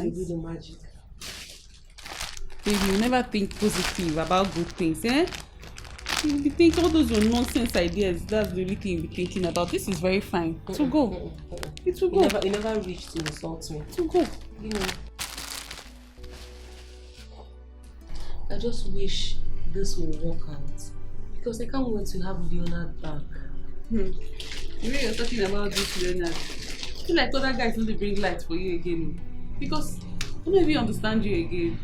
to do the magic. Baby, you never think positive about good things, eh? You think all those your nonsense ideas, that's the only thing you'll be thinking about. This is very fine. To go. It will go. You never reached to insult me. To go. You know. I just wish this will work out. Because I can't wait to have Leonard back. The way you're talking about this, Leonard, I feel like other guys need to bring light for you again. Because I don't even understand you again.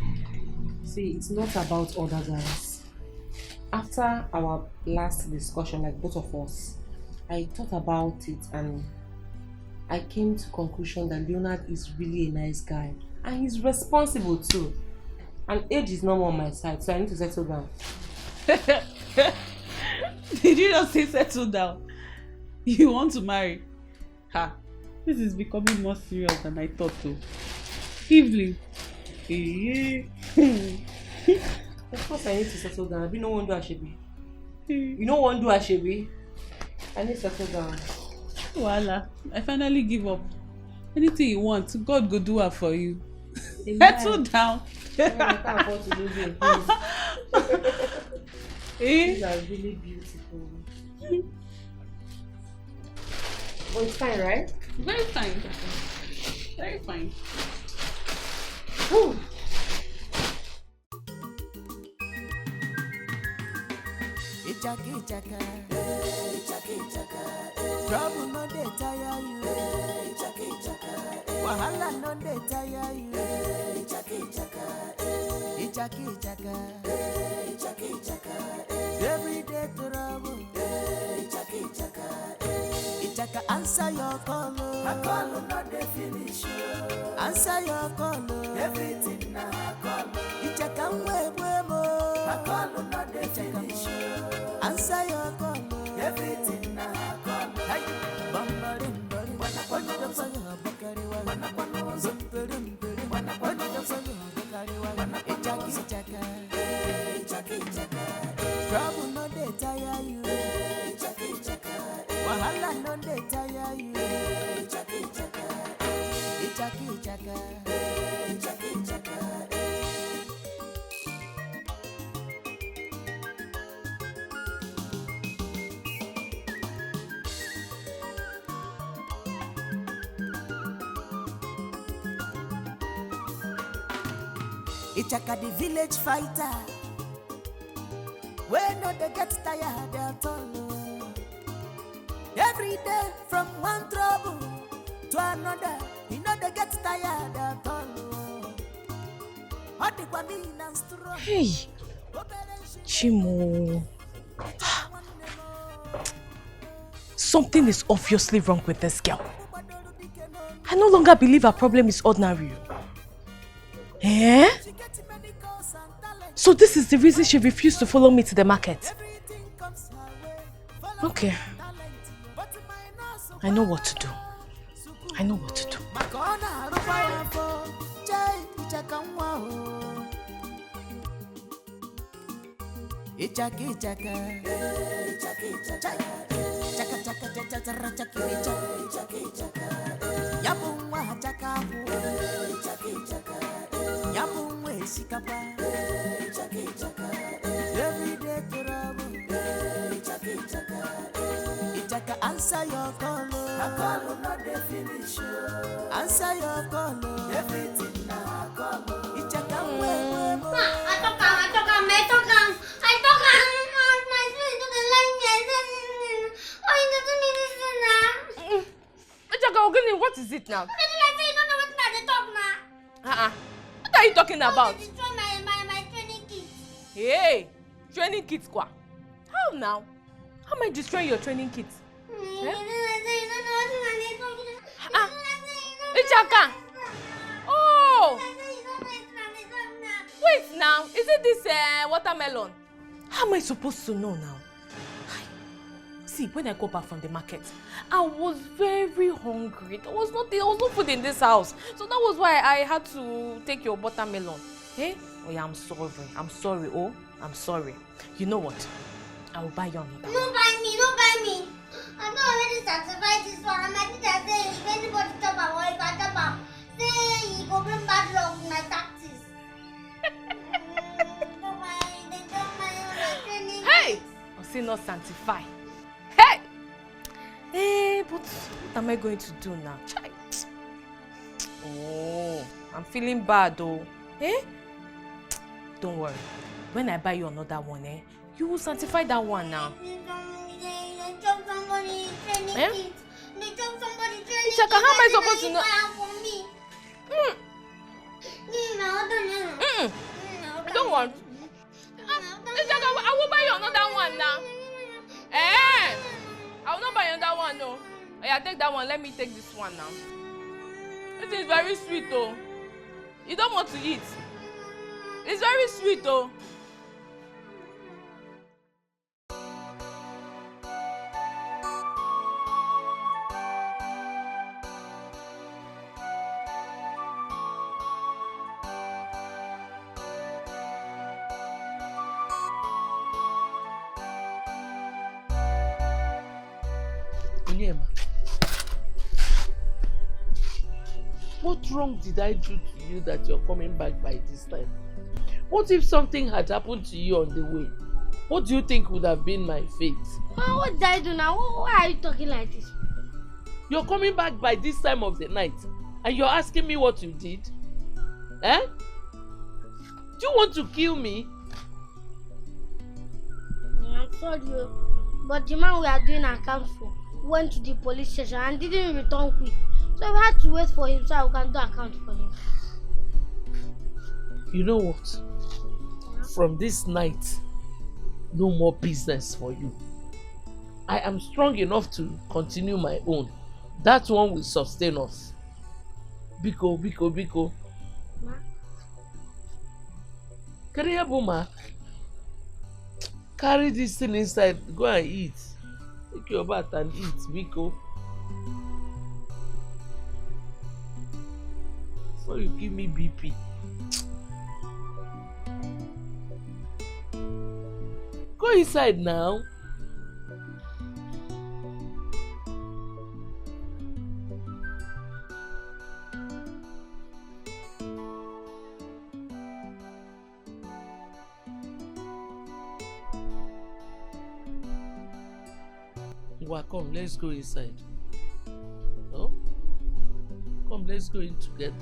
See, it's not about other guys. After our last discussion, like both of us, I thought about it and I came to conclusion that Leonard is really a nice guy. And he's responsible too. And age is not more on my side, so I need to settle down. Did you just say settle down? You want to marry? Ha! This is becoming more serious than I thought though. Evelyn. Of course I need to settle down. I no one do Ashebi. You know one do Ashebi? I need to settle down. Voila. I finally give up. Anything you want, God go do it for you. Settle down. I can't afford to lose it, please. These are really beautiful. Oh, it's fine, right? Very fine. Very fine. Ooh. Trouble no dey tire you. Wahala no dey tire you. Every day trouble. Ichaka answer your call. My call no dey finish. Answer your call. Everything na call. Ichaka mo. My call no dey finish. Answer your call. Everything na call. Hey, bambarim barim. Wana bakari wana zumperim perim. Wana bakari wana ichaka. Trouble no dey tire you. Wahala no dey tire you. Ichaka. Ichaka the village fighter. When no they get tired at all. Every day from one trouble to another, you know they get tired at all. Hey, Chimo. Something is obviously wrong with this girl. I no longer believe her problem is ordinary. Eh? So this is the reason she refused to follow me to the market. Okay. I know what to do. Every day trouble. Ichaka answer your call. Her call not dey finish. Answer your call. Everything na call. Ichaka I talk. My spirit doesn't like me. Why you doesn't need this now? Ichaka, what is it now? You don't know what they talk now. What are you talking about? Destroy my training kit. Hey, training kit kwa? How now? How am I destroying your training kit? Ichaka! Oh! Wait now, is it this watermelon? How am I supposed to know now? See, when I go back from the market, I was very hungry. There was no food in this house. So that was why I had to take your watermelon. Hey? Oh yeah, I'm sorry. I'm sorry. You know what? I will buy you another. Don't buy me. I'm not already satisfied this one. I'm not just saying if anybody talk about what if I talk about say you go bring bad luck. not sanctify. Hey! Hey, but what am I going to do now? Chai. Oh, I'm feeling bad though. Eh? Don't worry. When I buy you another one, you will sanctify that one now. They chop somebody training Eh? kids. They chop somebody training Ishaka, how am I supposed to know? For me. Mm. I don't want. Ishaka, I will buy you another one now. Eh? I will not buy another one, no. Yeah, take that one. Let me take this one now. It is very sweet, though. You don't want to eat. It's very sweet, though. Onyema, what wrong did I do to you that you're coming back by this time? What if something had happened to you on the way? What do you think would have been my fate? What did I do now? Why are you talking like this? You're coming back by this time of the night and you're asking me what you did? Eh? Do you want to kill me? I'm sorry, but the man we are doing accounts for went to the police station and didn't return quick. So we had to wait for him so we can do account for him. You know what? From this night, no more business for you. I am strong enough to continue my own. That one will sustain us. Biko. Ma? Buma, carry this thing inside, go and eat. Take your bath and eat, Biko. Before you give me BP. Go inside now. Come, let's go inside. Oh? Come, let's go in together.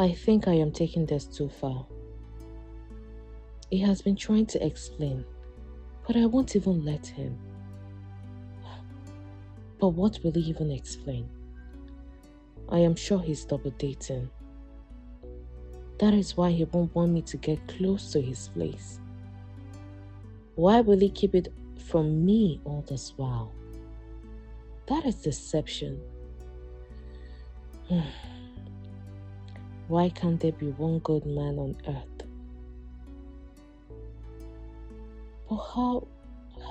I think I am taking this too far. He has been trying to explain, but I won't even let him. But what will he even explain? I am sure he's double dating. That is why he won't want me to get close to his place. Why will he keep it from me all this while? That is deception. Why can't there be one good man on earth? But how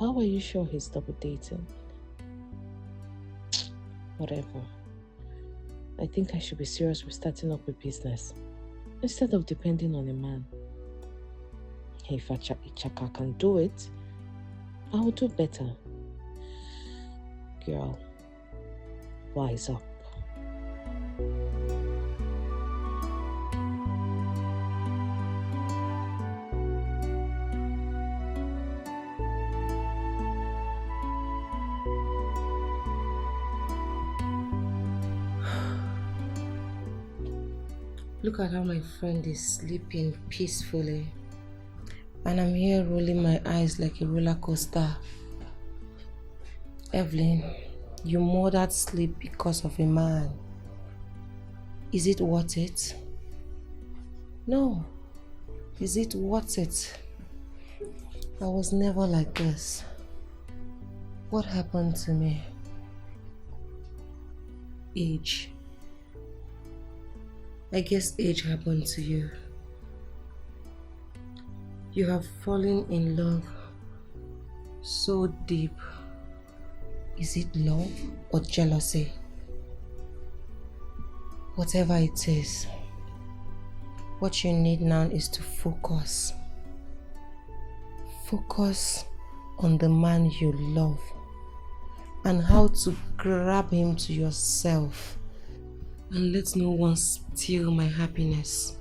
are you sure he's double dating? Whatever. I think I should be serious with starting up a business instead of depending on a man. If Ichaka can do it, I will do better. Girl, wise up. Look at how my friend is sleeping peacefully. And I'm here rolling my eyes like a roller coaster. Evelyn, you murdered sleep because of a man. Is it worth it? No. Is it worth it? I was never like this. What happened to me? Age. I guess age happened to you. You have fallen in love so deep. Is it love or jealousy? Whatever it is, what you need now is to focus. Focus on the man you love and how to grab him to yourself. And let no one steal my happiness.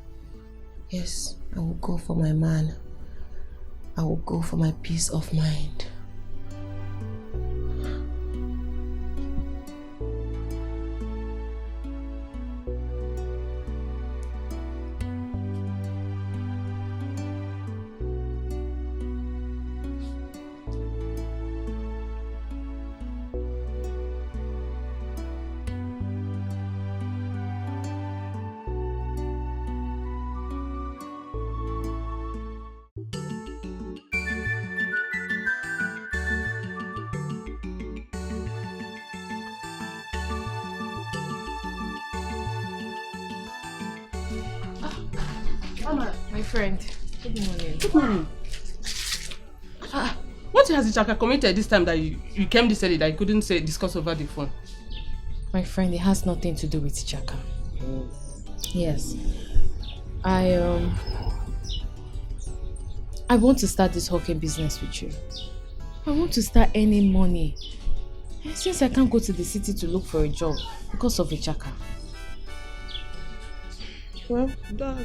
Yes, I will go for my man. I will go for my peace of mind. Mama, my friend. Good morning. Good morning. What has Ichaka committed this time that you came this early that you couldn't discuss over the phone? My friend, it has nothing to do with Chaka. Yes. I want to start this hockey business with you. I want to start earning money. Since I can't go to the city to look for a job because of Ichaka. Well,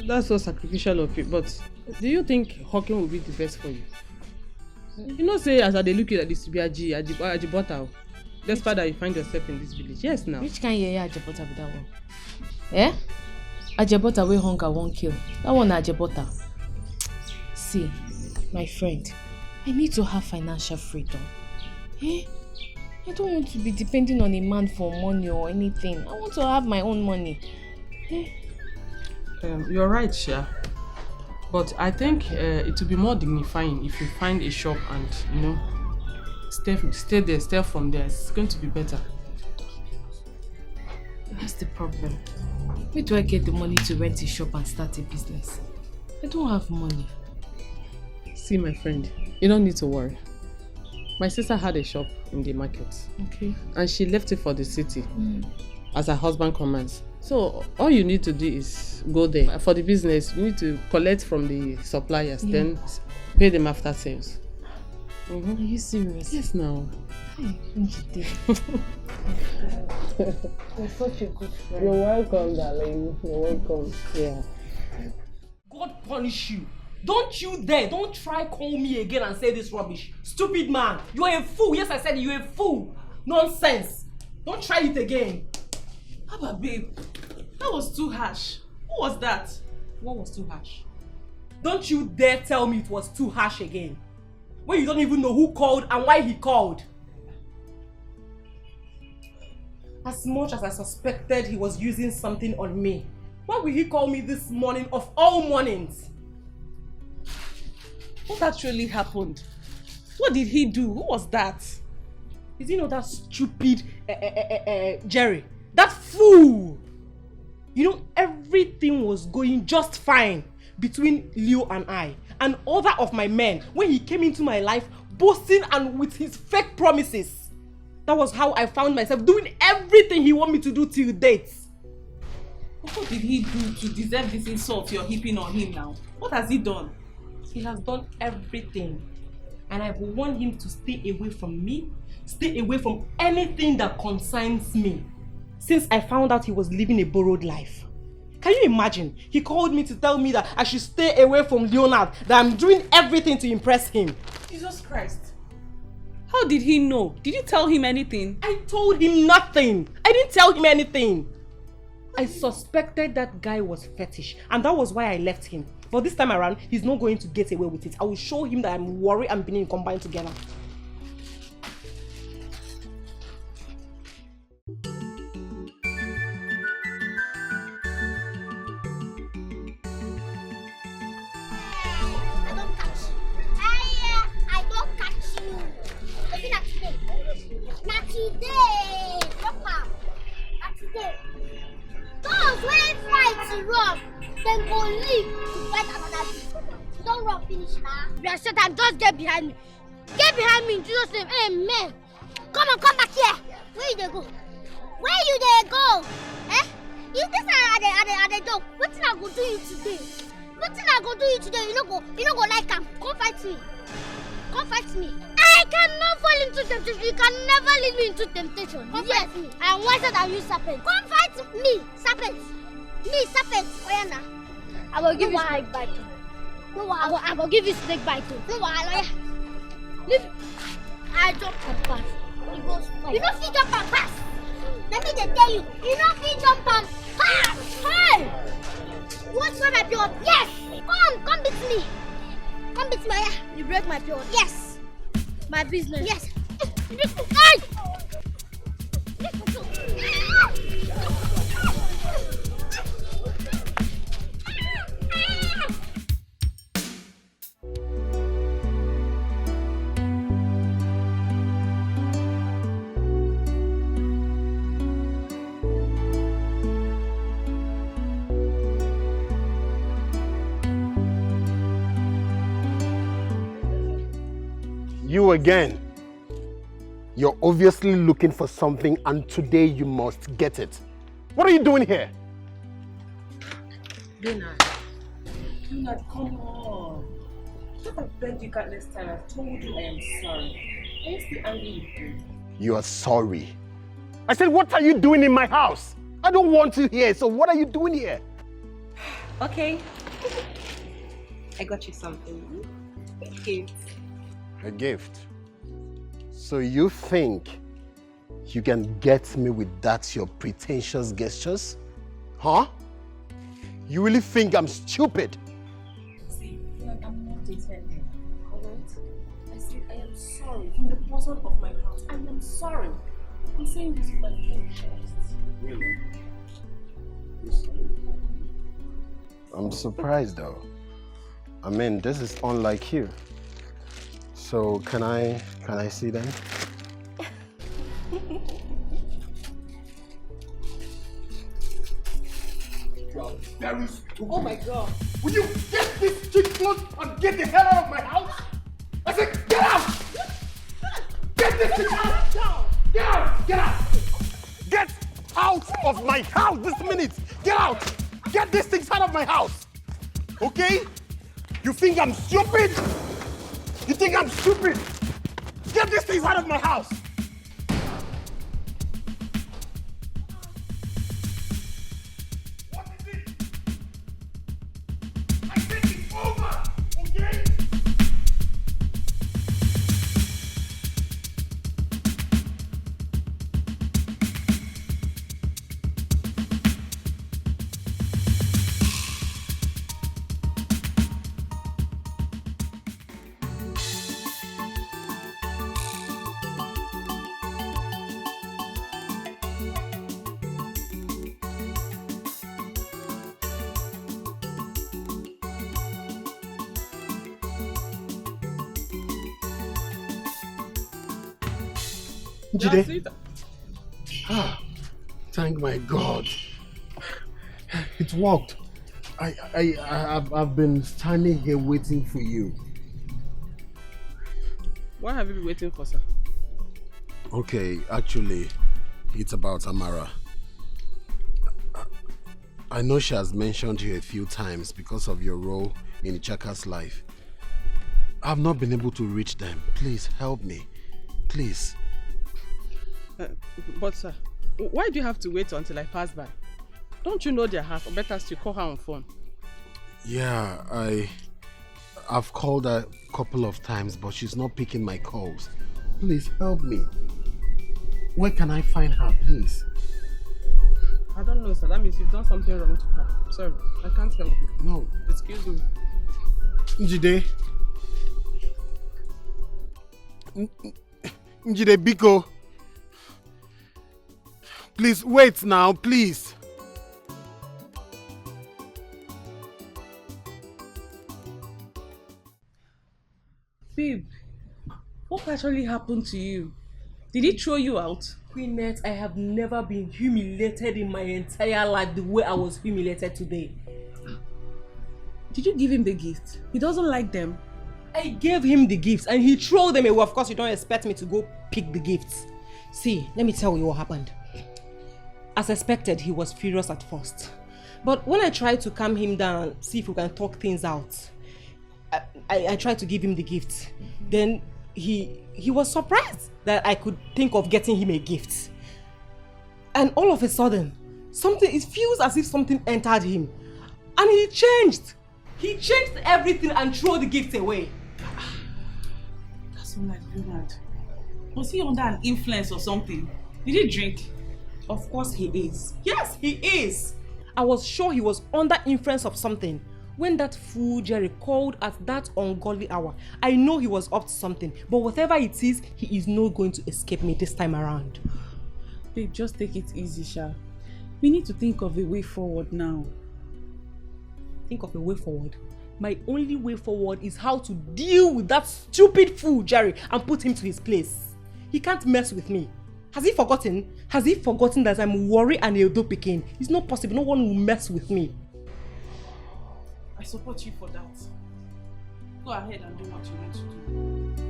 that's so sacrificial of you, but do you think hockey will be the best for you? You know, say as I look at this to be Ajibota, despite that you find yourself in this village. Yes, now. Which kind of Ajibota be that one? Eh? Ajibota wey hunger won't kill. That one Ajibota. See, my friend, I need to have financial freedom. Eh? I don't want to be depending on a man for money or anything. I want to have my own money. Eh? You're right, Sha. But I think it will be more dignifying if you find a shop and, you know, stay there, stay from there. It's going to be better. That's the problem. Where do I get the money to rent a shop and start a business? I don't have money. See, my friend, you don't need to worry. My sister had a shop in the market. Okay. And she left it for the city as her husband commands. So all you need to do is go there. For the business, you need to collect from the suppliers, then pay them after sales. Are you serious? Yes, now. Hey, you're such a good friend. You're welcome, darling. You're welcome. Yeah. God punish you. Don't you dare. Don't try call me again and say this rubbish. Stupid man. You are a fool. Yes, I said you're a fool. Nonsense. Don't try it again. Abba, babe, that was too harsh. Who was that? What was too harsh? Don't you dare tell me it was too harsh again. When you don't even know who called and why he called. As much as I suspected he was using something on me, why would he call me this morning of all mornings? What actually happened? What did he do? Who was that? Is he not that stupid Jerry? That fool! You know, everything was going just fine between Leo and I and other of my men when he came into my life boasting and with his fake promises. That was how I found myself doing everything he wanted me to do till date. What did he do to deserve this insult you're heaping on him now? What has he done? He has done everything. And I've warned him to stay away from me, stay away from anything that concerns me. Since I found out he was living a borrowed life. Can you imagine? He called me to tell me that I should stay away from Leonard, that I'm doing everything to impress him. Jesus Christ. How did he know? Did you tell him anything? I told him nothing. I didn't tell him anything. I suspected that guy was fetish and that was why I left him. But this time around, he's not going to get away with it. I will show him that I'm Worry and Benin combined together. Then go leave to fight another people. Don't run finish now. You are Satan, just get behind me. Get behind me in Jesus' name. Amen. Come on, come back here. Where you they go? Where you they go? Eh? If this are the dog, what thing I go do you today? What thing I go do you today? You don't go like him. Come fight me. Come fight me. I cannot fall into temptation. You can never lead me into temptation. Come fight me. I am wiser than you, serpent. Come fight me, serpent. Me, serpent. Oyana. I will give you snake bite too. No, I will give you snake bite too. No, leave. I jump and pass. You don't fit jump and pass. Let me just tell you. You don't fit jump and pass. Hey! What's my pure? Yes! Come beat me. Come beat me. You break my pure. Yes. My business. Yes. Hey! You again. You're obviously looking for something and today you must get it. What are you doing here? Leonard, come on. Just I begged you countless times. I've told you I am sorry. Are you still angry with me? You are sorry. I said, what are you doing in my house? I don't want you here, so what are you doing here? Okay. I got you something. A gift. A gift? So you think you can get me with that your pretentious gestures? Huh? You really think I'm stupid? See, I'm not intending, alright? I said I am sorry from the bottom of my heart. I am sorry. I'm saying this with my full chest. Really? I'm surprised though. I mean, this is unlike you. So can I see them? Very stupid. Oh my God. Will you get this cheap clothes and get the hell out of my house? I said, get out! Get this thing out! Get out! Get out! Get out of my house this minute! Get out! Get these things out of my house! Okay? You think I'm stupid? You think I'm stupid? Get these things out of my house! What is it? I think it's over! Okay? Jide. Ah, thank my God. It worked. I've been standing here waiting for you. What have you been waiting for, sir? Okay, actually, it's about Amara. I know she has mentioned you a few times because of your role in Chaka's life. I've not been able to reach them. Please help me. Please. But sir, why do you have to wait until I pass by? Don't you know their heart? Or better still, call her on phone. Yeah, I've called her a couple of times, but she's not picking my calls. Please help me. Where can I find her, please? I don't know, sir. That means you've done something wrong to her. Sorry, I can't help you. No. Excuse me. Njide. Njide Biko. Please, wait now, please. Babe, what actually happened to you? Did he throw you out? Queenette, I have never been humiliated in my entire life the way I was humiliated today. Did you give him the gift? He doesn't like them. I gave him the gifts and he threw them away. Of course, you don't expect me to go pick the gifts. See, let me tell you what happened. As expected, he was furious at first. But when I tried to calm him down and see if we can talk things out, I tried to give him the gift. Then he was surprised that I could think of getting him a gift. And all of a sudden, it feels as if something entered him. And he changed. He changed everything and threw the gift away. That's not like Bernard. Was he under an influence or something? Did he drink? Of course he is. Yes, he is. I was sure he was under influence of something. When that fool Jerry called at that ungodly hour, I know he was up to something. But whatever it is, he is not going to escape me this time around. Babe, just take it easy, Sha. We need to think of a way forward now. Think of a way forward? My only way forward is how to deal with that stupid fool Jerry and put him to his place. He can't mess with me. Has he forgotten? Has he forgotten that I'm Worry and Edo Pekin? It's not possible. No one will mess with me. I support you for that. Go ahead and do what you want to do.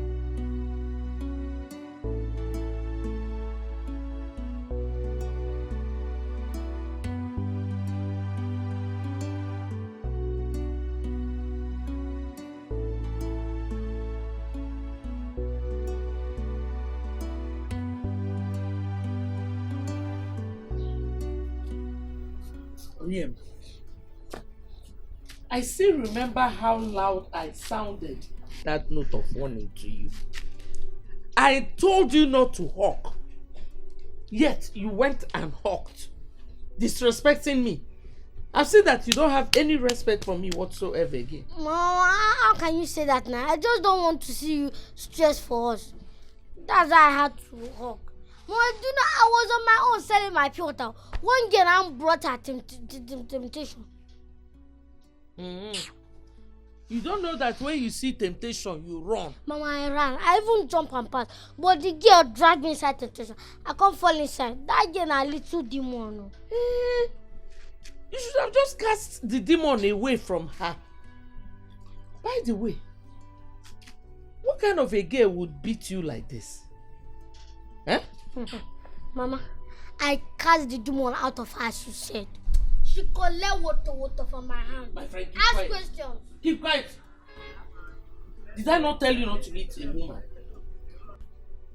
William, I still remember how loud I sounded that note of warning to you. I told you not to hawk, yet you went and hawked, disrespecting me. I've seen that you don't have any respect for me whatsoever again. Mama, how can you say that now? I just don't want to see you stress for us. That's why I had to hawk. Mama, do you know I was on my own selling my pure water. One girl I brought her temptation. You don't know that when you see temptation, you run. Mama, I ran. I even jump and pass. But the girl dragged me inside temptation. I can't fall inside. That girl a little demon. You should have just cast the demon away from her. By the way, what kind of a girl would beat you like this? Eh? Mama, I cast the demon out of her, she said. She collect water from my hand. My friend, keep Ask quiet. questions. Keep quiet. Did I not tell you not to eat a woman?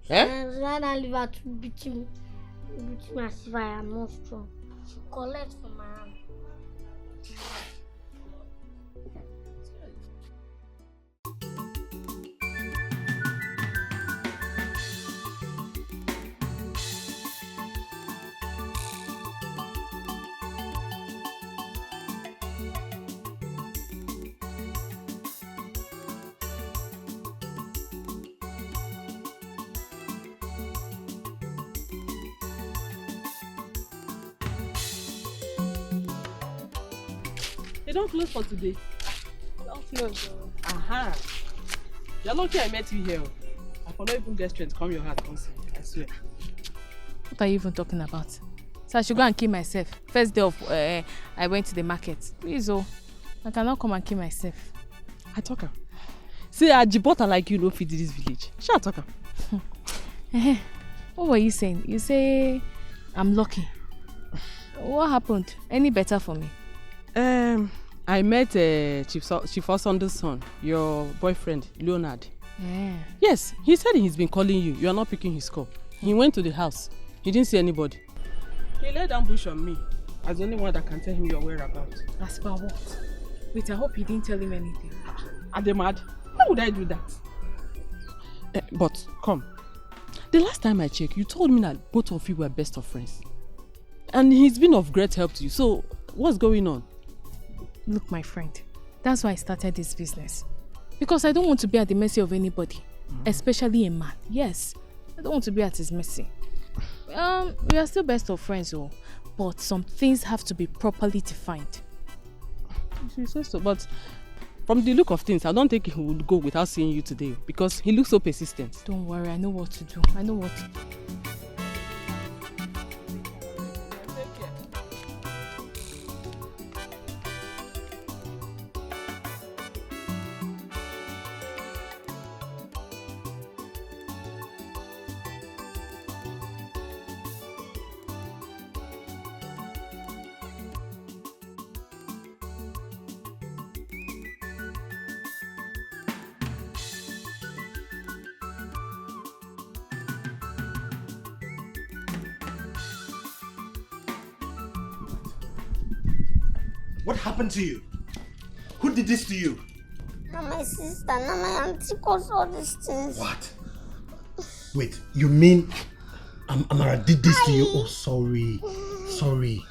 Eh? Rather leave her to beat me as if I am not strong. She collect from my hand. They don't close for today. Don't close. Aha. You're lucky I met you here. I will not even get strength to come your heart constantly, I swear. What are you even talking about? So I should go and kill myself. First day of I went to the market. Please, oh, I cannot come and kill myself. I talk her. Say a Jibota like you no fit this village. Shall talk her. What were you saying? You say I'm lucky. What happened? Any better for me? I met Chief Osondo's son, your boyfriend, Leonard. Yeah. Yes, he said he's been calling you. You are not picking his call. He went to the house. He didn't see anybody. He laid ambush on me as the only one that can tell him your whereabouts. As per what? Wait, I hope you didn't tell him anything. Are they mad? Why would I do that? But come. The last time I checked, you told me that both of you were best of friends. And he's been of great help to you. So, what's going on? Look, my friend, that's why I started this business. Because I don't want to be at the mercy of anybody. Especially a man. Yes, I don't want to be at his mercy. We are still best of friends, oh, but some things have to be properly defined. You say so, but from the look of things, I don't think he would go without seeing you today because he looks so persistent. Don't worry, I know what to do. I know what to do. What happened to you? Who did this to you? Now my sister, now my auntie caused all these things. What? Wait, you mean Amara did this to you? Oh, sorry. Sorry.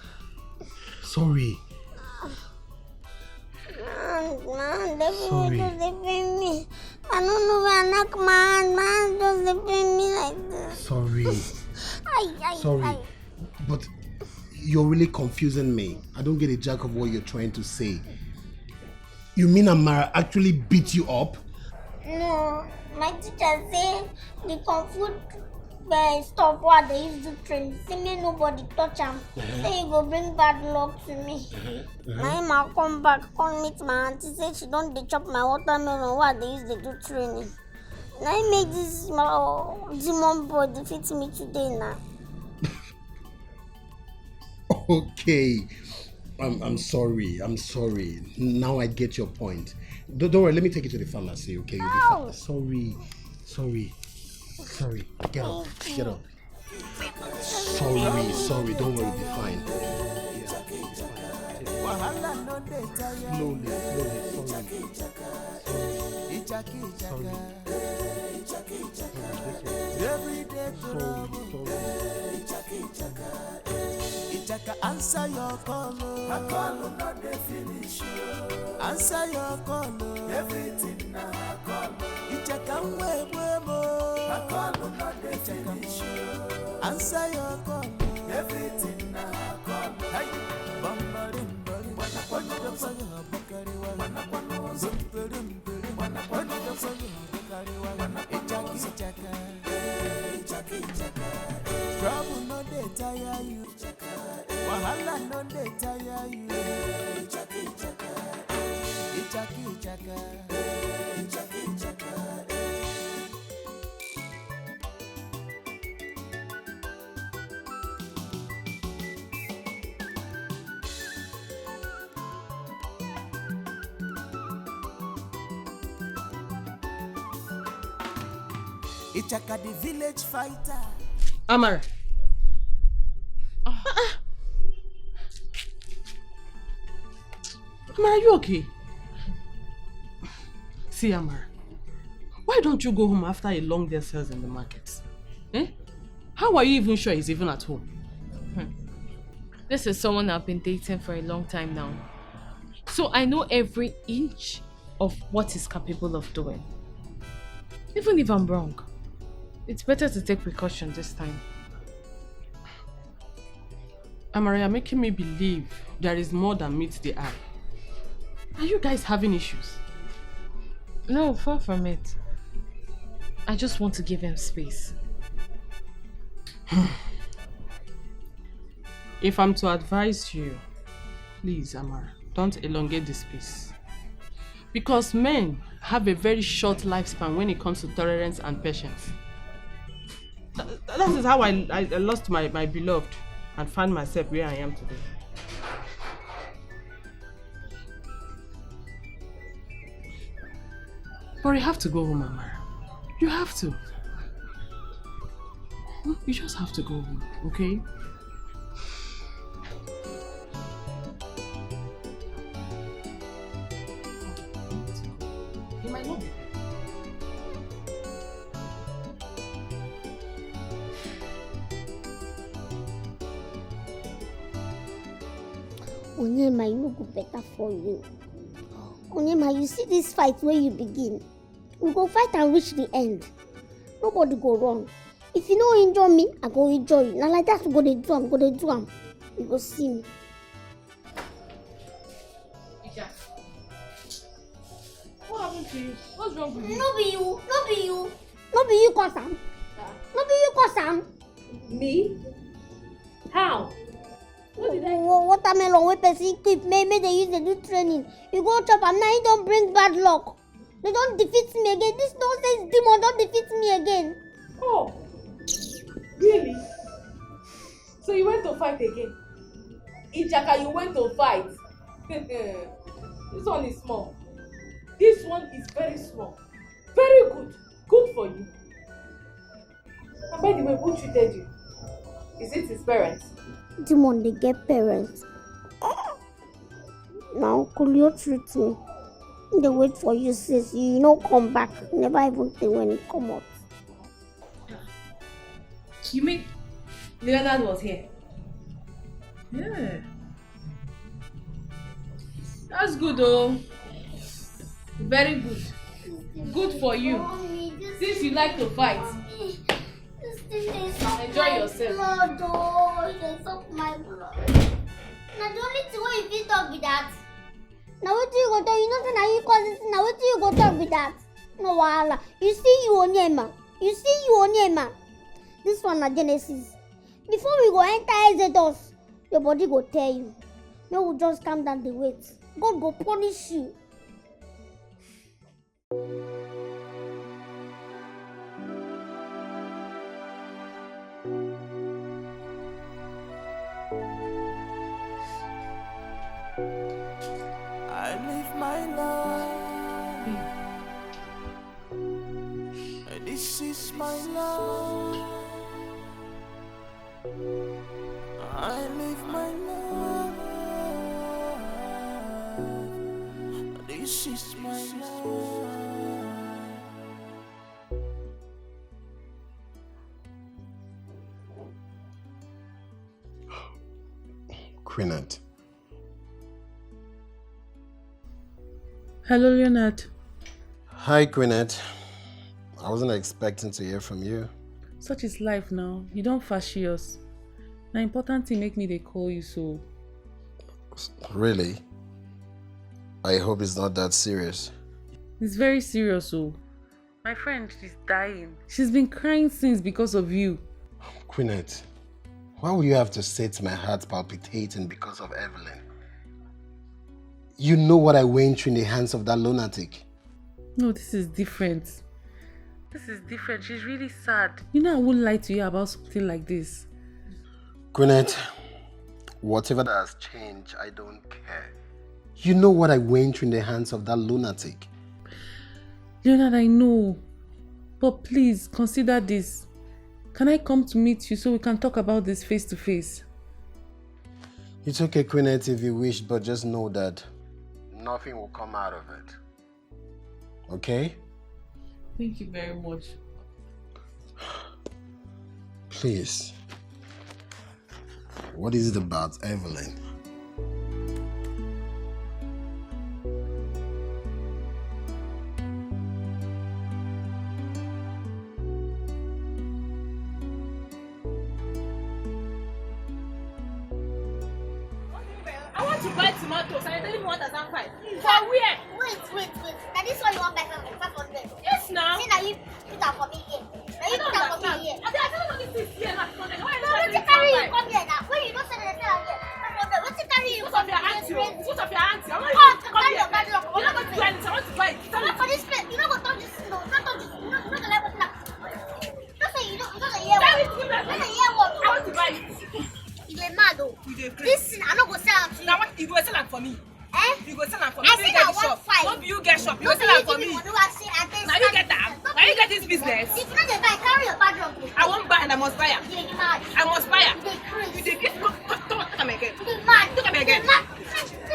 Man, they pay me. I don't know where I knock man just they pay me like this. Sorry. Sorry. But you're really confusing me. I don't get a jack of what you're trying to say. You mean Amara actually beat you up? No, my teacher said the kung fu stuff what they used to train. Say me nobody touch him. Say you go bring bad luck to me. Now I come back, come meet my auntie. Say she don't dey chop my watermelon what they used to do training. Now I make this demon boy defeat me today now. Okay. I'm sorry. Now I get your point. Don't worry, let me take you to the pharmacy, okay? You'll be fine. Sorry. Get up. Sorry, don't worry, you'll be fine. Slowly, Ichaka, answer your call. My call not the finish. Answer your call. Everything now I call. Ichaka, my call not the finish. Answer your call. Everything now I call. Hey, bambarim, trouble no dey tire you. Wahala no dey tire you. Ichaka. Ichaka the village fighter. Amara. Amara, are you okay? See, Amara, why don't you go home after a long day sales in the market? How are you even sure he's even at home? This is someone I've been dating for a long time now. So I know every inch of what he's capable of doing. Even if I'm wrong, it's better to take precaution this time. Amara, you're making me believe there is more than meets the eye. Are you guys having issues? No, far from it. I just want to give him space. If I'm to advise you, please, Amara, don't elongate this space. Because men have a very short lifespan when it comes to tolerance and patience. That is how I lost my beloved and found myself where I am today. But you have to go home, Amara. You have to. You just have to go home, okay? You might not be. Onyema, you no go better for you. Onyema, you see this fight where you begin. We go fight and reach the end. Nobody go wrong. If you no injure me, I go injure you. Now like that, we go dey do am. You go see me. What happened to you? What's wrong with you? No be you cause am. No be you cause am. Me? How? Watermelon wey person keep, make they use dey do training. You go chop am now, you don bring bad luck. They don't defeat me again. This nonsense demon don't defeat me again. Oh, really? So you went to fight again? Ichaka, you went to fight? This one is small. This one is very small. Very good. Good for you. And by the way, who treated you? Is it his parents? Demon, they get parents. Now, could you treat me? They wait for you, sis. You no come back. Never even think when it come out. You mean Leonard was here? Yeah. That's good though. Very good. Good for you. Mommy, Since you like to fight. This thing they suck Enjoy my yourself. blood, oh, they suck my blood. Now the only thing where you fit talk with that. Now what do you go talk? You know say now you cause this. Now what do you go talk with that? No wahala. You see you Onyema. This one na Genesis. Before we go enter Exodus, your body go tell you. No, we just calm down the wait. God go punish you. I live my life. This is my life. I live my life. This is my life. Quinette. Hello, Leonard. Hi, Quinette. I wasn't expecting to hear from you. Such is life now. You don't fashi us. Now important thing make me they call you so. Really? I hope it's not that serious. It's very serious oh. My friend, she's dying. She's been crying since because of you. Quinette, why would you have to set my heart palpitating because of Evelyn? You know what I went through in the hands of that lunatic. No, this is different. This is different. She's really sad. You know I wouldn't lie to you about something like this. Quinette, whatever that has changed, I don't care. You know what I went through in the hands of that lunatic. Leonard, I know. But please, consider this. Can I come to meet you so we can talk about this face to face? It's okay, Quinette, if you wish, but just know that nothing will come out of it. Okay? Thank you very much. Please. What is it about Evelyn? I want to buy tomatoes and you don't even want us to fight. For where? Wait. Now this one you want back from 500. Yes, Yes, now. See, now you put that for me here. Now you put that for me here. I don't know this is here now. Why No, what's it carry you come here now? When you don't say that they're here. What's it carry you come here? What of your auntie? I want Oh, you to come carry here. your bad luck. You're not going to do anything. I want to buy it. Come for this place. You don't go touch this. No, don't touch this. You don't like what's that. Don't say you don't hear Tell what. it to me. Don't say hear what. I want to buy it. You dey mad oh. This thing I no go sell am to you. Now what? You go sell it for me. Eh? You go sell it for me. I You say get na the shop. 1.5. Don't you get shop. You No go be sell you it for give me me. money wey I say I dey. Now you get that. Now you get this business. If you no dey buy, carry your bad luck. I won't buy and I must buy it. You dey mad. I must buy it. You dey crazy. You dey get. Look at me again. You dey mad. Look at me again. You dey mad.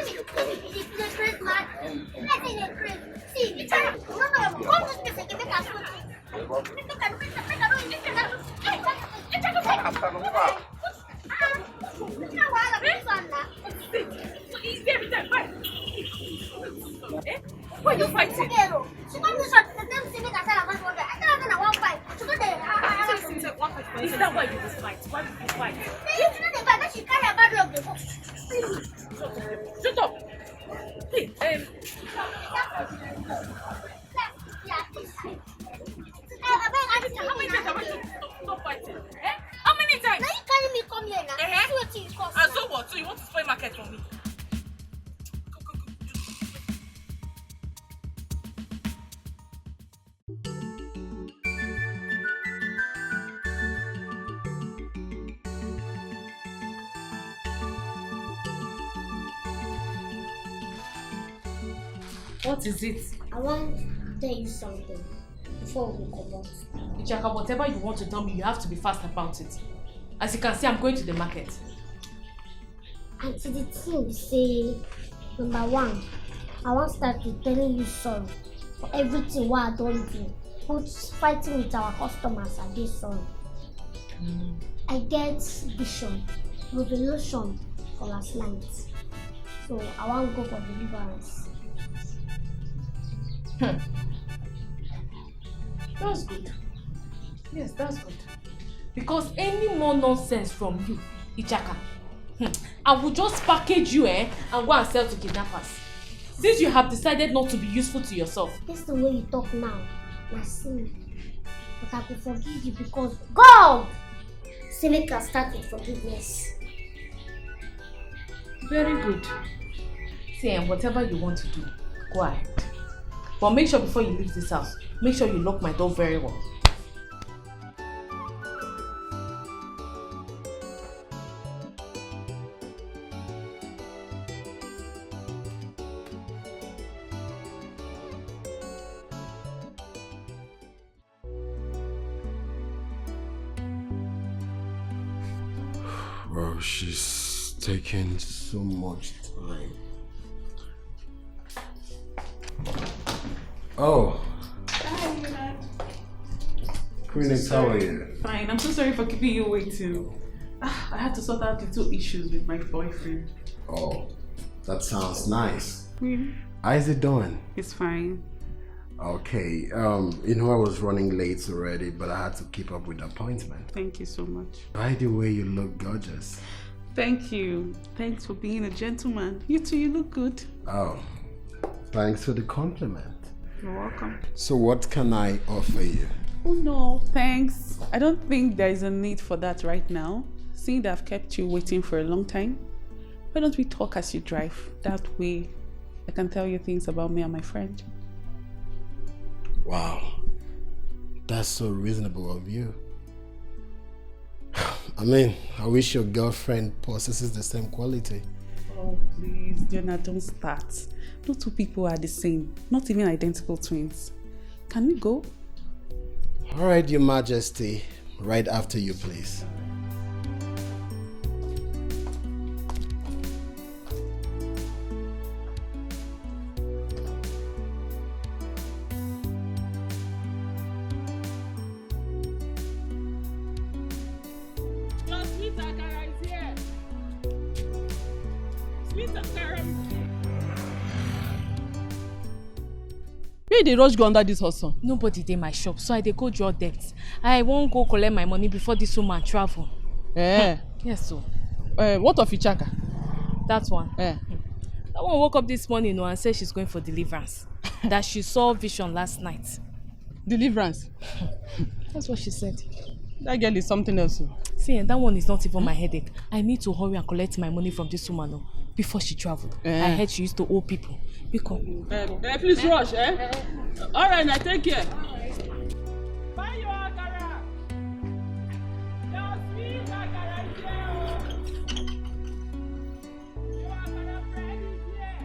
You dey crazy mad. I say you dey crazy. See, you try. No. Come this place again. Make I show you. Make I know. Why are you fighting? Is that why you just fight? Why did you fight? Shut up! Hey, how many times have I told you to stop fighting? Eh? How many times? And so what? So you want to spoil market for me? What is it? I want to tell you something before we come out. Ichaka, whatever you want to tell me, you have to be fast about it. As you can see, I'm going to the market. And to the thing say, number one, I want to start with telling you sorry for everything what I don't do. But fighting with our customers, I get sorry. I get vision, revelation for last night. So I want to go for deliverance. That's good. Yes, that's good. Because any more nonsense from you, Ichaka, I will just package you and go and sell to kidnappers. Since you have decided not to be useful to yourself. That's the way you talk now. I sin. But I will forgive you because God say make us start with forgiveness. Very good. See, and whatever you want to do, go ahead. But make sure before you leave this house, make sure you lock my door very well. Bro, she's taking so much time. Oh. Hi, Queenix, how are you? fine. I'm so sorry for keeping you waiting. I had to sort out little issues with my boyfriend. Oh, that sounds nice. Really? How is it doing? It's fine. Okay, you know I was running late already, but I had to keep up with the appointment. Thank you so much. By the way, you look gorgeous. Thank you. Thanks for being a gentleman. You too, you look good. Oh, thanks for the compliment. You're welcome. So what can I offer you? Oh no, thanks. I don't think there is a need for that right now. Seeing that I've kept you waiting for a long time, why don't we talk as you drive? That way, I can tell you things about me and my friend. Wow, that's so reasonable of you. I mean, I wish your girlfriend possesses the same quality. Oh please, Jonah, don't start. No two people are the same, not even identical twins. Can we go? All right, Your Majesty, right after you, please. Your sweet Akara is here. Sweet Akara is here. Where dey rush go under this hustle? Nobody dey my shop, so I dey go draw debt. I wan go collect my money before this woman travel. Yes, so. What of Ichaka? That one. Eh. That one woke up this morning and said she's going for deliverance. That she saw vision last night. Deliverance. That's what she said. That girl is something else. See, that one is not even my headache. I need to hurry and collect my money from this woman before she traveled. I heard she used to owe people. Because... please rush, eh? Alright, now take care. Buy your akara. Your sweet akara is here. Your akara bread is here.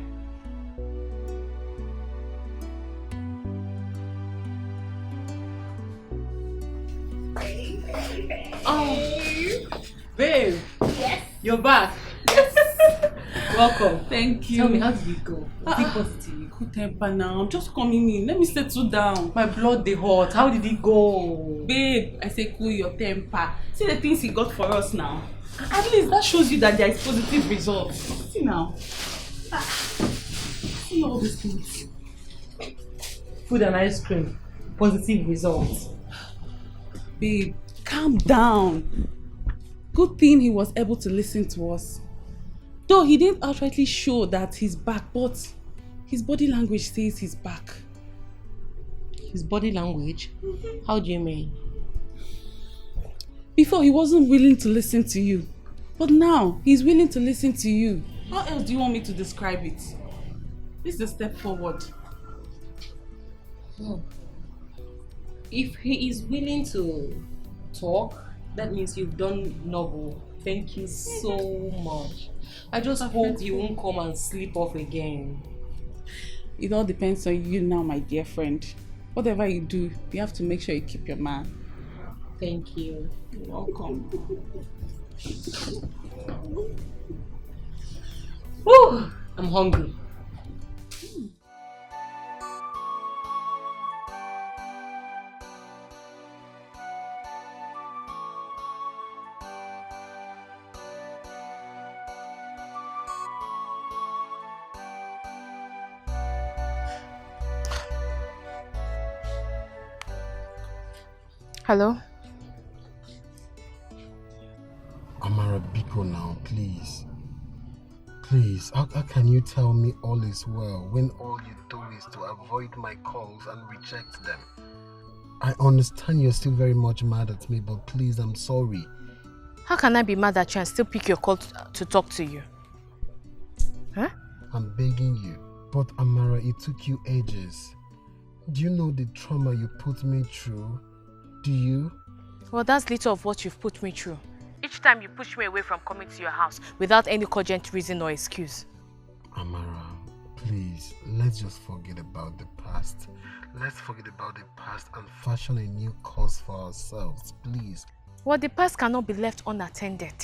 Oh, babe. Yes. You're back. Yes. Welcome. Thank you. Tell me, how did it go? Was it positive? Good temper now. I'm just coming in. Let me settle down. My blood they hot. How did it go? Babe, I say cool your temper. See the things he got for us now. At least that shows you that there is positive results. See now. See all these things. Food and ice cream. Positive results. Babe, calm down. Good thing he was able to listen to us. Though he didn't outrightly show that he's back, but his body language says he's back. His body language? How do you mean? Before he wasn't willing to listen to you, but now he's willing to listen to you. How else do you want me to describe it? This is a step forward. If he is willing to talk, that means you've done noble. Thank you so much. I just hope you won't come and sleep off again. It all depends on you now, my dear friend. Whatever you do, you have to make sure you keep your man. Thank you. You're welcome. Woo! I'm hungry. Hello? Amara, Biko now, please. Please, how can you tell me all is well when all you do is to avoid my calls and reject them? I understand you're still very much mad at me, but please, I'm sorry. How can I be mad at you and still pick your call to talk to you? Huh? I'm begging you. But Amara, it took you ages. Do you know the trauma you put me through? Do you? Well, that's little of what you've put me through. Each time you push me away from coming to your house without any cogent reason or excuse. Amara, please, let's just forget about the past. Let's forget about the past and fashion a new course for ourselves, please. Well, the past cannot be left unattended.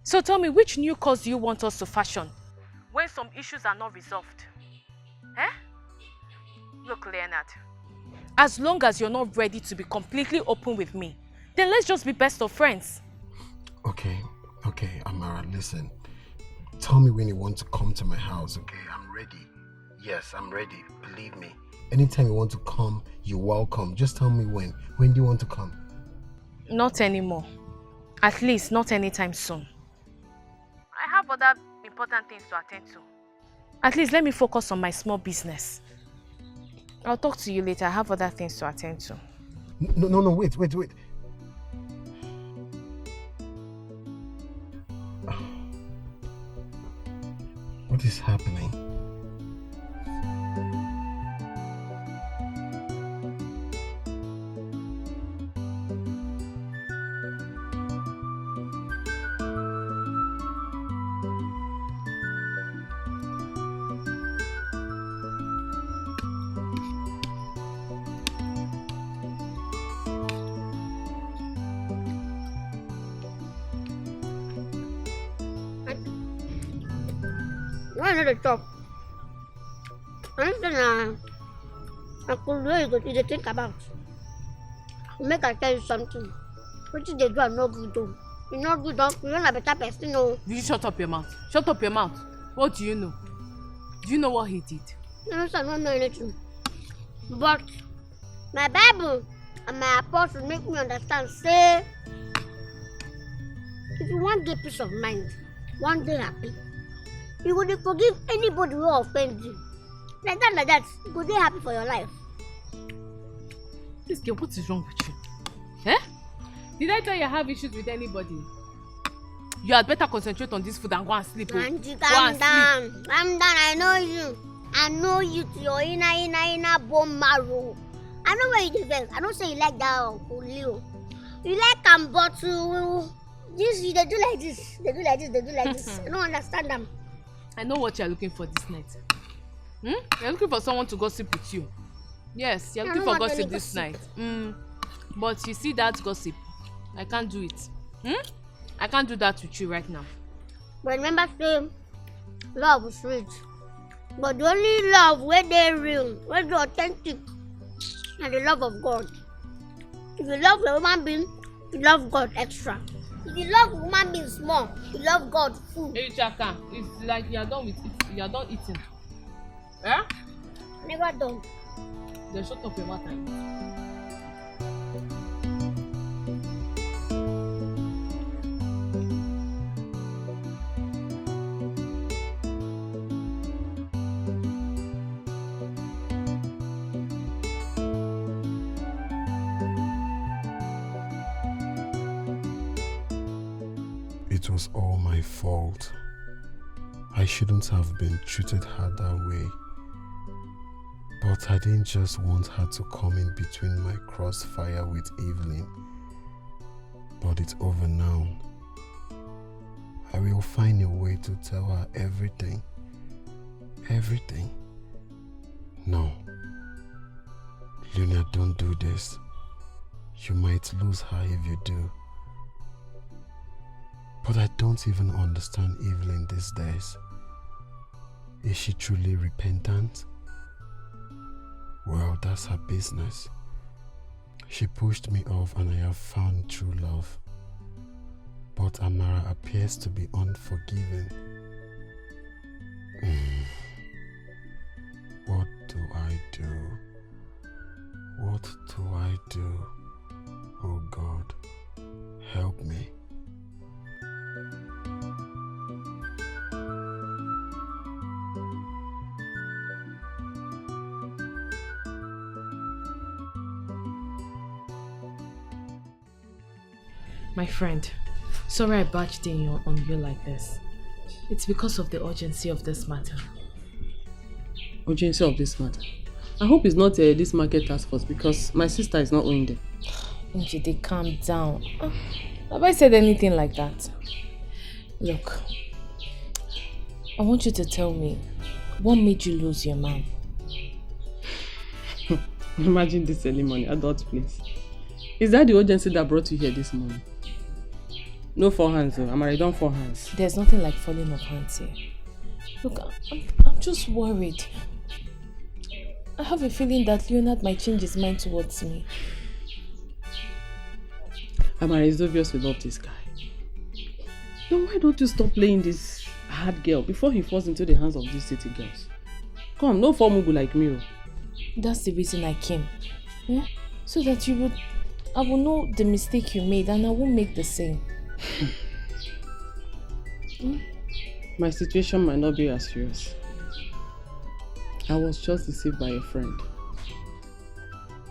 So tell me, which new course do you want us to fashion when some issues are not resolved? Eh? Look, Leonard, as long as you're not ready to be completely open with me, then let's just be best of friends. Okay, Amara, listen. Tell me when you want to come to my house, okay? I'm ready. Yes, I'm ready, believe me. Anytime you want to come, you're welcome. Just tell me when. When do you want to come? Not anymore. At least not anytime soon. I have other important things to attend to. At least let me focus on my small business. I'll talk to you later. I have other things to attend to. No, wait. What is happening? Why not the top? I could really go to think about. Make I tell you something. What did they do? I'm not good though. You're not good, don't you? You're not a better person, no. You shut up your mouth. Shut up your mouth. What do you know? Do you know what he did? No, I don't know anything. But my Bible and my apostle make me understand. Say, if you want get peace of mind, one day happy, you will forgive anybody who offends you. Like that, you go dey happy for your life. This girl, what is wrong with you? Eh? Did I tell you I have issues with anybody? You had better concentrate on this food and go and sleep. Auntie, calm down. Calm down. I know you. I know you to your inner bone marrow. I know where you defend. I don't say you like that Uncle Leo. You like bottle. This they do like this. They do like this. They do like this. I don't understand them. I know what you're looking for this night. You're looking for someone to gossip with you. Yes, you're looking for gossip this night. But you see that gossip, I can't do it. I can't do that with you right now. But remember, say love is sweet. But the only love where they real, where they authentic, and the love of God. If you love a human being, you love God extra. If you love a human being small, you love God full. Hey Chaka, it's like you're done with it. You're done eating. Eh? Never done. Then shut up your mouth and eat. It was all my fault. I shouldn't have been treated her that way. But I didn't just want her to come in between my crossfire with Evelyn. But it's over now. I will find a way to tell her everything. Everything. No. Luna, don't do this. You might lose her if you do. But I don't even understand Evelyn these days. Is she truly repentant? Well, that's her business. She pushed me off and I have found true love. But Amara appears to be unforgiving. What do I do? What do I do? Oh God, help me. My friend, sorry I barged in on you like this. It's because of the urgency of this matter. Urgency of this matter? I hope it's not this market task force because my sister is not owing them. Njide, calm down. Have I said anything like that? Look, I want you to tell me, what made you lose your man? Imagine this early morning, adult place. Is that the urgency that brought you here this morning? No four hands though, I'm already done 4 hands. There's nothing like falling off hands here. Look, I'm just worried. I have a feeling that Leonard might change his mind towards me. Amara, it's obvious we love this guy. Then why don't you stop playing this hard girl before he falls into the hands of these city girls? Come, no formugu like me. Oh. That's the reason I came. Yeah? So that I will know the mistake you made and I won't make the same. My situation might not be as serious. I was just deceived by a friend.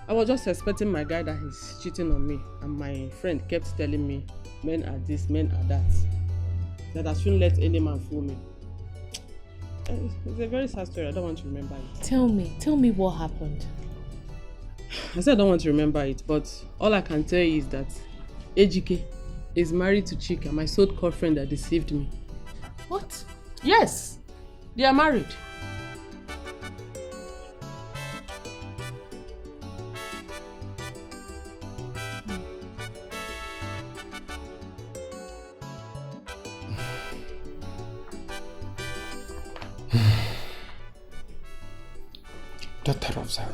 I was just expecting my guy that he's cheating on me, and my friend kept telling me men are this, men are that. That I shouldn't let any man fool me. It's a very sad story. I don't want to remember it. Tell me what happened. I said I don't want to remember it, but all I can tell you is that Ejike is married to Chika, my so-called friend that deceived me. What? Yes, they are married. Daughter of Zion,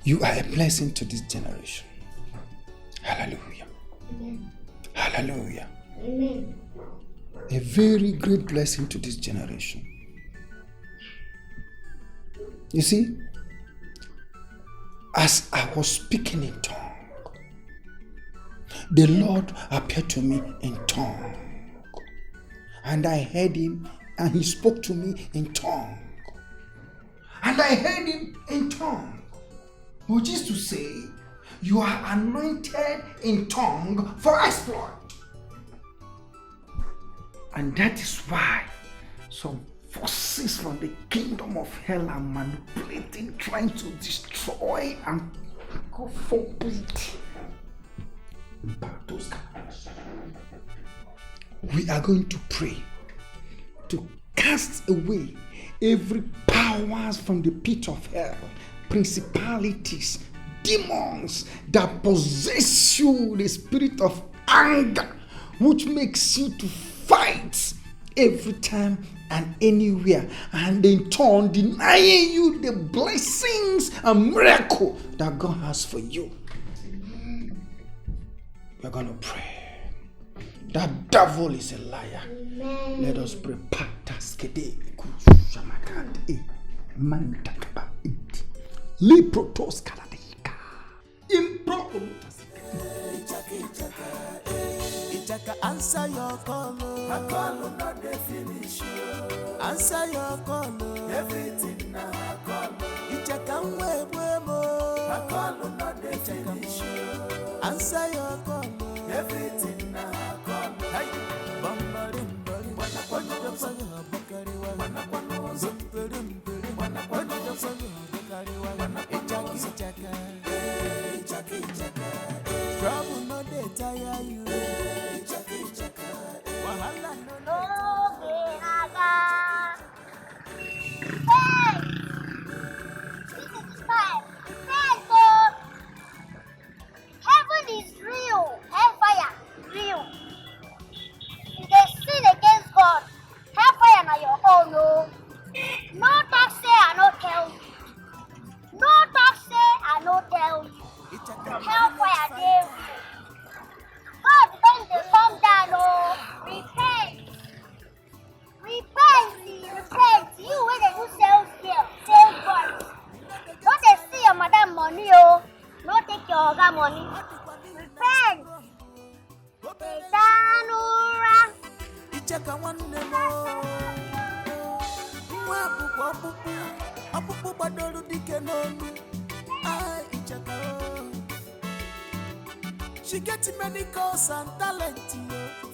you are a blessing to this generation. Hallelujah. Amen. Hallelujah. Amen. A very great blessing to this generation. You see, as I was speaking in tongue, the Lord appeared to me in tongue. And I heard him, and he spoke to me in tongue. And I heard him in tongue. which is to say, you are anointed in tongue for exploit. And that is why some forces from the kingdom of hell are manipulating, trying to destroy and go forbid those guys. We are going to pray to cast away every powers from the pit of hell, principalities, demons that possess you, the spirit of anger, which makes you to fight every time and anywhere, and in turn denying you the blessings and miracle that God has for you. We're gonna pray. That devil is a liar. Amen. Let us pray. Answer your call. I call not the finish. Answer your call. Everything now I call. Ichaka mwemo. I call not the finish. Answer your call. Everything now I call. Hey, bambarim barim. Wana trouble no dey tire you. Wahala no Hey! This is time. Repent, heaven is real. Hellfire real. If they sin against God, hellfire na your own. No talk say I no tell you. No talk say I no tell you. Hellfire dey. God don dey come down. Repent. Repent. You wey dey do sales here, sales boys. No dey see your madam money, no take your oga money. Repent. Edanura. Ichaka wanne mo. Mwa apupu badolu dike nonu. Ah, Ichaka. She gets many calls and talent,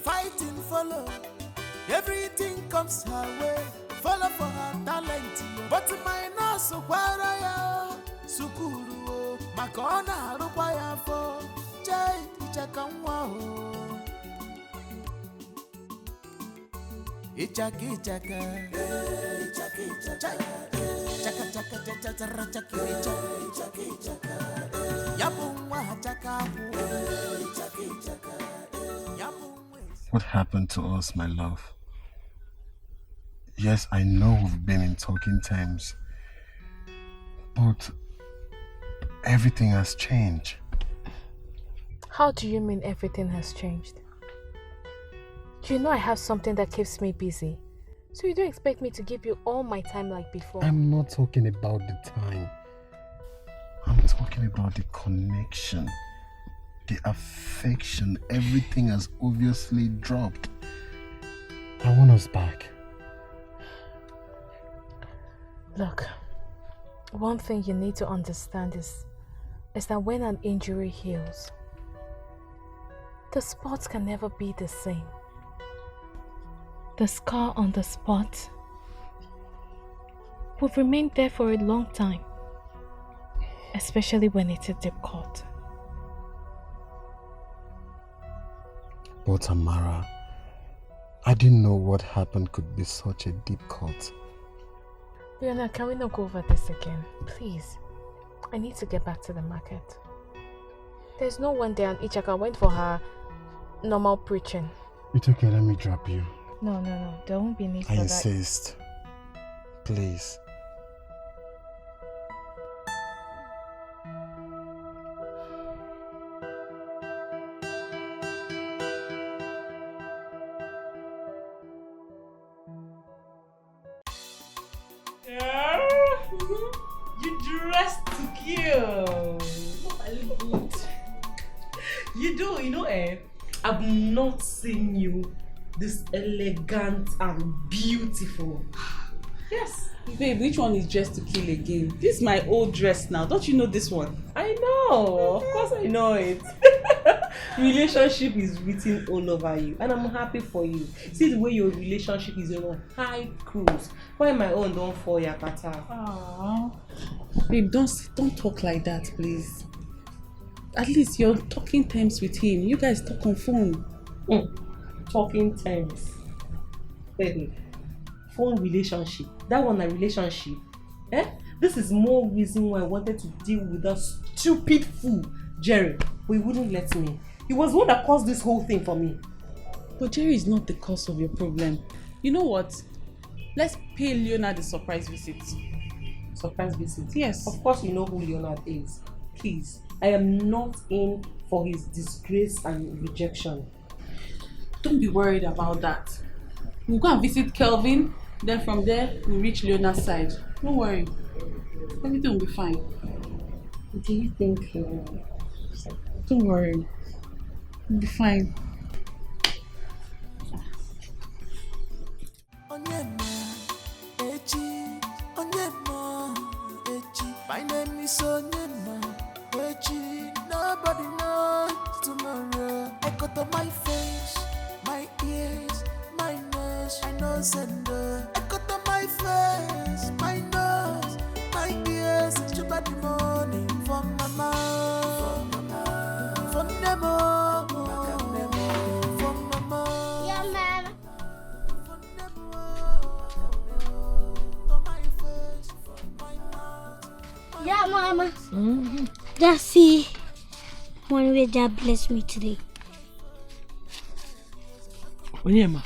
fighting follow. Everything comes her way, follow for her talent. But my nurse, Waraya, Sukuru, Makona, Rupaya for Jay, Ichaka. Ichaki, Chaka, What happened to us, my love? Yes, I know we've been in talking terms, but everything has changed. How do you mean everything has changed? You know I have something that keeps me busy. So you don't expect me to give you all my time like before? I'm not talking about the time. I'm talking about the connection, the affection. Everything has obviously dropped. I want us back. Look, one thing you need to understand is that when an injury heals, the spots can never be the same. The scar on the spot will remain there for a long time, especially when it's a deep cut. But Tamara, I didn't know what happened could be such a deep cut. Billionaire, can we not go over this again? Please. I need to get back to the market. There's no one there and Ichaka went for her normal preaching. It's okay, let me drop you. No. There won't be need for that. I insist. Please. You dressed to kill. I look good. You do, I've not seen you this elegant and beautiful. Yes. Babe, which one is dressed to kill again? This is my old dress now. Don't you know this one? I know. Of course I know it. Relationship is written all over you. And I'm happy for you. See the way your relationship is on high cruise. Why my own don't fall yakata? Aww. Babe, don't talk like that, please. At least you're talking terms with him. You guys talk on phone. Talking terms. Baby, phone relationship. That one a relationship. This is more reason why I wanted to deal with that stupid fool, Jerry. But he wouldn't let me. He was the one that caused this whole thing for me. But Jerry is not the cause of your problem. You know what? Let's pay Leonard a surprise visit. Surprise visit? Yes. Of course you know who Leonard is. Please. I am not in for his disgrace and rejection. Don't be worried about that. We'll go and visit Kelvin, then from there we'll reach Leonard's side. Don't worry. Everything will be fine. Do you think don't worry. We'll be fine. My name is Onyema. Nobody knows tomorrow. I cut on my face, my ears, my nose, and I cut on my face, my nose, my ears. It's about the money from my mouth, from Nemo, from my mouth. Yeah, man. From Nemo, from my face, from my mouth. Yeah, Mama. Just see one way that blessed me today. Onyema,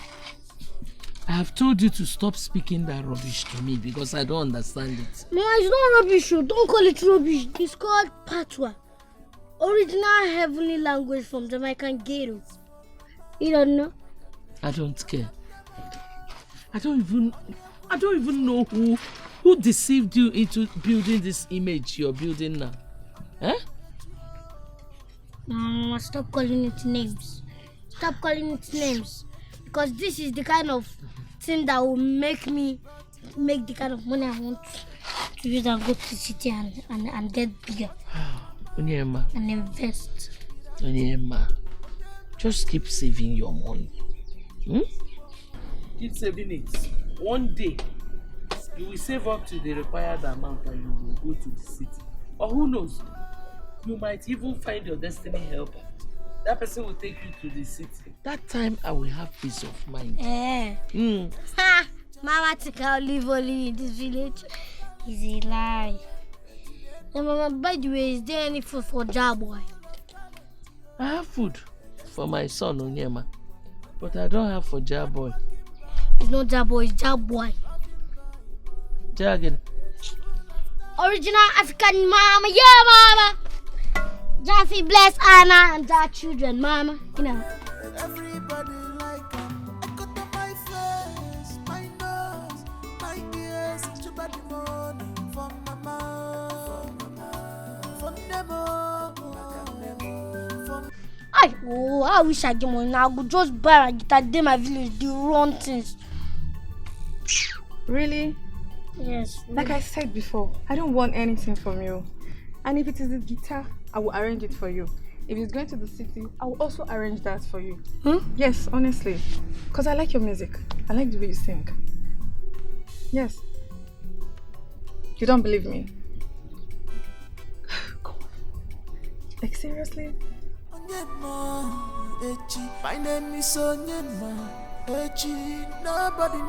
I have told you to stop speaking that rubbish to me because I don't understand it. Mama, it's not rubbish. Don't call it rubbish. It's called Patois. Original heavenly language from Jamaican Ghetto. You don't know? I don't care. I don't even know who deceived you into building this image you're building now. Mama, stop calling it names. Stop calling it names. Because this is the kind of thing that will make the kind of money I want to use and go to the city and get bigger. Onyema. And invest. Onyema. Just keep saving your money. Keep saving it. One day, you will save up to the required amount and you will go to the city. Or who knows, you might even find your destiny helper. That person will take you to the city. That time I will have peace of mind. Ha! Mama think I'll live only in this village. It's a lie. And Mama, by the way, is there any food for Jaboy? I have food for my son Onyema, but I don't have for Jaboy. It's not Jaboy, it's Jaboy. Jagged. Original African Mama, yeah, Mama. Jaffe bless Anna and their children, Mama. You know. Everybody like I cut on my face, my nose, my ears. It's about the money from my mouth, from Nemo, from. I wish I get money now. I could just buy a guitar, do my village, do wrong things. Really? Yes. Like I said before, I don't want anything from you. And if it is the guitar, I will arrange it for you. If it's going to the city, I will also arrange that for you. Yes, honestly. Because I like your music. I like the way you sing. Yes. You don't believe me? Come on. Like seriously? My name is Onyema. Nobody